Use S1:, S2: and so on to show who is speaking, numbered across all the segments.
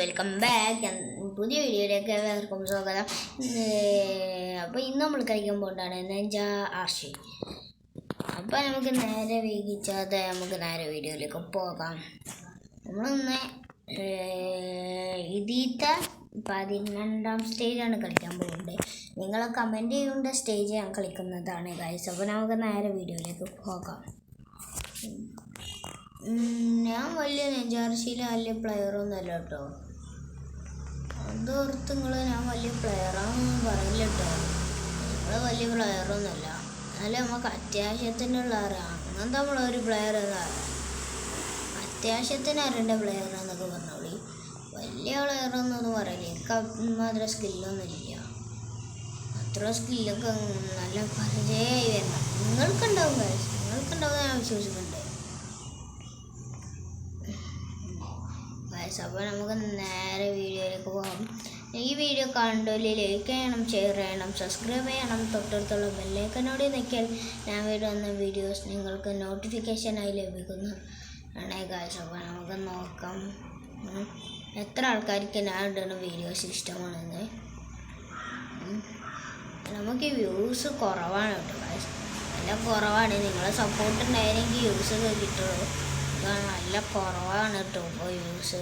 S1: Welcome back. പുതിയ വീഡിയോയിലേക്ക് എല്ലാവർക്കും സ്വാഗതം. അപ്പോൾ ഇന്ന് നമ്മൾ കളിക്കാൻ പോകേണ്ടതാണ് നെഞ്ച ആർഷി. അപ്പോൾ നമുക്ക് നേരെ വീഗിച്ചാതെ നമുക്ക് നേരെ വീഡിയോയിലേക്ക് പോകാം. നമ്മളിന്ന് ഇതിത്തെ 12ാം സ്റ്റേജാണ് കളിക്കാൻ പോകുന്നത്. നിങ്ങൾ കമൻറ്റ് ചെയ്യേണ്ട സ്റ്റേജ് ഞാൻ കളിക്കുന്നതാണ് ഗൈസ്. അപ്പോൾ നമുക്ക് നേരെ വീഡിയോയിലേക്ക് പോകാം. ഞാൻ വലിയ നെഞ്ചാർശിയിലെ വലിയ പ്ലെയറൊന്നുമല്ല കേട്ടോ. അതോർത്ത് ഞാൻ വലിയ പ്ലെയറാണെന്ന് പറയില്ല കേട്ടോ. നിങ്ങൾ വലിയ പ്ലെയറൊന്നുമല്ല, എന്നാലും നമുക്ക് അത്യാവശ്യത്തിനുള്ള അറിയാം. അങ്ങനത്തെ നമ്മളൊരു പ്ലെയർ അത്യാവശ്യത്തിന് അറിയേണ്ട പ്ലെയർ എന്നൊക്കെ പറഞ്ഞോളി. വലിയ പ്ലെയറൊന്നും പറയില്ല. എനിക്ക് മാത്രം സ്കില്ലൊന്നുമില്ല. അത്ര സ്കില്ലൊക്കെ നല്ല പരിചയമായി വരണം. നിങ്ങൾക്കുണ്ടാവും ഞാൻ വിശ്വസിക്കുന്നുണ്ട്. അപ്പോൾ നമുക്ക് നേരെ വീഡിയോയിലേക്ക് പോകാം. ഈ വീഡിയോ കണ്ടോലി ലൈക്ക് ചെയ്യണം, ഷെയർ ചെയ്യണം, സബ്സ്ക്രൈബ് ചെയ്യണം. തൊട്ടടുത്തുള്ള ബെല്ലൈക്കനോട് നിൽക്കാൻ ഞാൻ വരുന്ന വീഡിയോസ് നിങ്ങൾക്ക് നോട്ടിഫിക്കേഷനായി ലഭിക്കുന്നു ആണ് ഗൈസ്. അപ്പോൾ നമുക്ക് നോക്കാം എത്ര ആൾക്കാർക്ക് ഞാൻ ഇടുന്ന വീഡിയോസ് ഇഷ്ടമാണെന്ന്. നമുക്ക് വ്യൂസ് കുറവാണ് കേട്ടോ ഗൈസ്, നല്ല കുറവാണ്. നിങ്ങളെ സപ്പോർട്ട് ഉണ്ടായിരുന്നെങ്കിൽ വ്യൂസ് ഒക്കെ കിട്ടുള്ളൂ. നല്ല കുറവാണ് കേട്ടോ ഇപ്പോൾ വ്യൂസ്.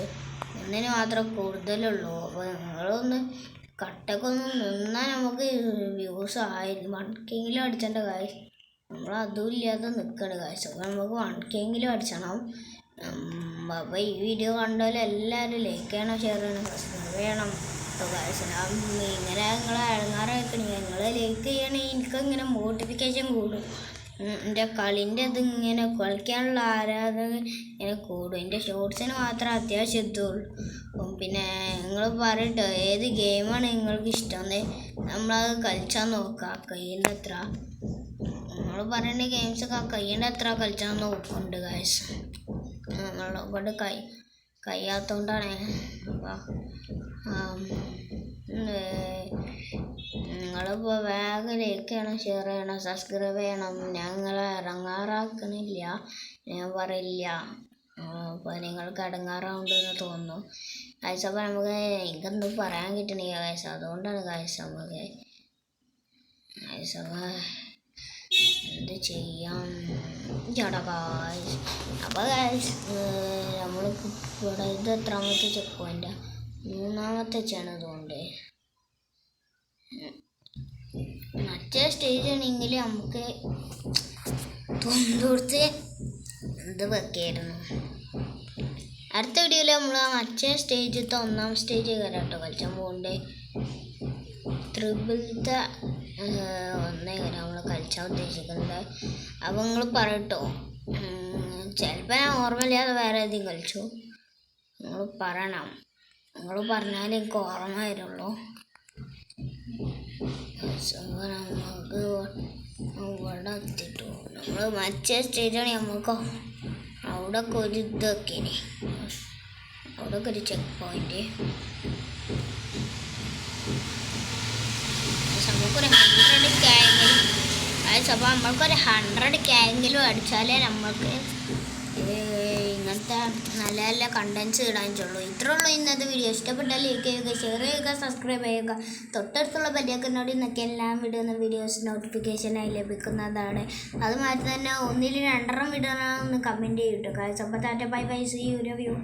S1: ഒന്നിന് മാത്രം കൂടുതലുള്ളൂ. അപ്പോൾ നിങ്ങളൊന്ന് കട്ടൊക്കെ ഒന്ന് നിന്നാൽ നമുക്ക് വ്യൂസ് 1K അടിച്ചേണ്ട കാര്യം. നമ്മൾ അതും ഇല്ലാതെ നിൽക്കണം കാശ്. അപ്പോൾ നമുക്ക് 1K അടിച്ചണം. അപ്പോൾ ഈ വീഡിയോ കണ്ടാലും എല്ലാവരും ലൈക്ക് ചെയ്യണം, ഷെയർ ചെയ്യണം, സബ്സ്ക്രൈബ് ചെയ്യണം കേട്ടോ കാശ്. ഇങ്ങനെ നിങ്ങൾ അടങ്ങാറാക്കണേ. നിങ്ങൾ ലൈക്ക് ചെയ്യണമെങ്കിൽ എനിക്കിങ്ങനെ മോട്ടിഫിക്കേഷൻ കൂടും. എൻ്റെ കളിൻ്റെ ഇതിങ്ങനെ കളിക്കാനുള്ള ആരാധന ഇങ്ങനെ കൂടും. എൻ്റെ ഷോർട്സിന് മാത്രം അത്യാവശ്യം എത്തുള്ളൂ. പിന്നെ നിങ്ങൾ പറയട്ടോ ഏത് ഗെയിമാണ് നിങ്ങൾക്ക് ഇഷ്ടമെന്ന്, നമ്മളത് കളിച്ചാൽ നോക്കാം. കഴിയേണ്ട എത്ര നമ്മൾ പറയേണ്ട ഗെയിംസൊക്കെ കഴിയേണ്ട എത്ര കളിച്ചാൽ നോക്കുന്നുണ്ട് ഗൈസ്. നമ്മളെ കൊണ്ട് കഴിയാത്തതുകൊണ്ടാണ്. നിങ്ങളിപ്പോൾ വേഗം ലൈക്ക് ചെയ്യണം, ഷെയർ ചെയ്യണം, സബ്സ്ക്രൈബ് ചെയ്യണം. ഞങ്ങൾ ഇറങ്ങാറാക്കണില്ല, ഞാൻ പറയില്ല. അപ്പോൾ നിങ്ങൾക്ക് ഇടങ്ങാറാവുണ്ടെന്ന് തോന്നുന്നു ഗൈസ്. അപ്പോൾ നമുക്ക് എനിക്കെന്തും പറയാൻ കിട്ടണില്ല ഗൈസ്, അതുകൊണ്ടാണ് ഗൈസ്. നമുക്ക് ഗൈസ് അപ്പോൾ എന്ത് ചെയ്യാം ചേട്ടാ ഗൈസ്. അപ്പോൾ ഗൈസ് നമ്മൾക്ക് ഇവിടെ ഇത് എത്രാമത്തെ ചെക്ക് പോയിൻ്റാ? 3ാമത്തെ വെച്ചാണ് അതുകൊണ്ട്. മറ്റേ സ്റ്റേജ് ആണെങ്കിൽ നമുക്ക് തൊണ്ടൂർത്ത് ഇത് വെക്കായിരുന്നു. അടുത്ത വീഡിയോയിൽ നമ്മൾ മറ്റേ സ്റ്റേജത്തെ 1ാം സ്റ്റേജ് കയറാട്ടോ കളിച്ചാൻ പോകണ്ടേ. ത്രിബിളത്തെ നമ്മൾ കളിച്ചാൽ ഉദ്ദേശിക്കുന്നത്. അപ്പോൾ നിങ്ങൾ പറയട്ടോ, ചിലപ്പോൾ ഞാൻ ഓർമ്മയില്ലാതെ വേറെ ഏതെങ്കിലും കളിച്ചു. നിങ്ങൾ പറയണം, നിങ്ങൾ പറഞ്ഞാലേ എനിക്ക് ഓർമ്മ വരുള്ളൂ. നമുക്ക് ഇവിടെ എത്തിട്ടു. നമ്മൾ മറ്റേ സ്റ്റേജാണ് നമുക്ക് അവിടെയൊക്കെ ഒരു ഇതൊക്കെ അവിടെയൊക്കെ ഒരു ചെക്ക് പോയിന്റ്. നമുക്കൊരു 100K അപ്പോൾ നമ്മൾക്കൊരു 100K അടിച്ചാലേ നമ്മൾക്ക് ഇങ്ങനത്തെ നല്ല നല്ല കണ്ടൻസ് ഇടാൻ പറ്റുള്ളൂ. ഇത്രേ ഉള്ളൂ ഇന്നത്തെ വീഡിയോ. ഇഷ്ടപ്പെട്ടാൽ ലൈക്ക് ചെയ്യുക, ഷെയർ ചെയ്യുക, സബ്സ്ക്രൈബ് ചെയ്യുക. തൊട്ടടുത്തുള്ള ബെല്ലൈക്കനോട് ഇന്നൊക്കെ എല്ലാം വിടുന്ന വീഡിയോസ് നോട്ടിഫിക്കേഷനായി ലഭിക്കുന്നതാണ്. അതുമാതിരി തന്നെ 1ൽ 2 വിടണമെന്ന് കമൻറ്റ് ചെയ്യട്ടോ. അപ്പോൾ tata bye bye, see you, love U.